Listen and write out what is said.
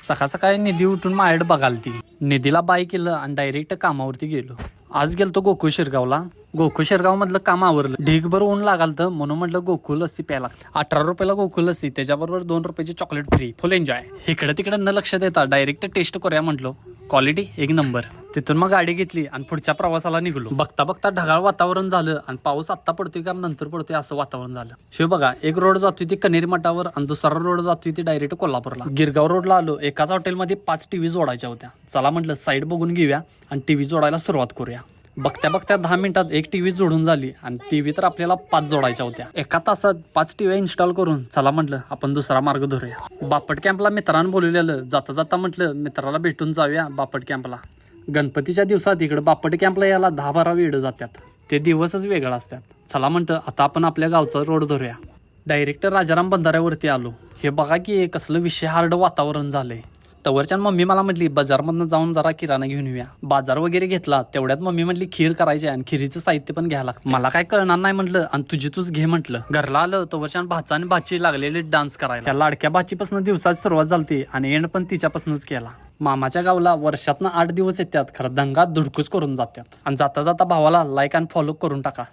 सकाळ सकाळी निधी उठून माझ्याकडे बघाल ती निधीला बाय केलं आणि डायरेक्ट कामावरती गेलो. आज गेलतो गोकुळ शिरगावला. गोकुळ शिरगाव मधलं काम आवरलं. ढीगभर ऊन लागालतं म्हणून म्हटलं गोकुळ लस्सी प्यायला. 18 रुपयाला गोकुळ लस्सी, त्याच्याबरोबर 2 रुपयाची चॉकलेट फ्री. फुल एन्जॉय. इकडे तिकडे न लक्ष देता डायरेक्ट टेस्ट करूया म्हटलो. क्वालिटी एक नंबर. तिथून मग गाडी घेतली आणि पुढच्या प्रवासाला निघलो. बघता बघता ढगाळ वातावरण झालं आणि पाऊस आत्ता पडतोय का नंतर पडतोय असं वातावरण झालं. शिव बघा, एक रोड जातोय ती कनेरी मठावर आणि दुसरा रोड जातोय ती डायरेक्ट कोल्हापूरला. गिरगाव रोडला आलो. एकाच हॉटेलमध्ये 5 टीव्ही जोडायच्या होत्या. चला म्हटलं साईड बघून घेऊया आणि टीव्ही जोडायला सुरुवात करूया. बघत्या बघत्या 10 मिनिटात एक टीव्ही जोडून झाली आणि टीव्ही तर आपल्याला 5 जोडायच्या होत्या. एका तासात 5 टीव्ही इन्स्टॉल करून चला म्हटलं आपण दुसरा मार्ग धरूया. बापट कॅम्पला मित्रांनी बोलवलेलं. जाता जाता म्हटलं मित्राला भेटून जाऊया बापट कॅम्पला. गणपतीच्या दिवसात इकडे बापट कॅम्पला यायला 10-12 वेळ जातात. ते दिवसच वेगळं असतात. चला म्हणतं आता आपण आपल्या गावचा रोड धरूया. डायरेक्ट राजाराम बंधाऱ्यावरती आलो. हे बघा की कसलं विषय हार्ड वातावरण झालंय. तवरच्या मम्मी मला म्हटली बाजारमधनं जाऊन जरा किराणा घेऊन येऊया. बाजार वगैरे घेतला. तेवढ्यात मम्मी म्हटली खीर करायची आणि खिरीचं साहित्य पण घ्यायला लागतं. मला काय कळणार नाही म्हटलं आणि तुझी तूच घे म्हटलं. घरला आलं तवरच्या भाचा आणि भाची लागलेले डान्स करायला. त्या लाडक्या भाचीपासून दिवसाची सुरुवात झाली आणि एंड पण तिच्यापासूनच केला. मामाच्या गावला वर्षातनं 8 दिवस येतात, खरं दंगा धुडकूच करून जातात. आणि जाता जाता भावाला लाईक आणि फॉलो करून टाका.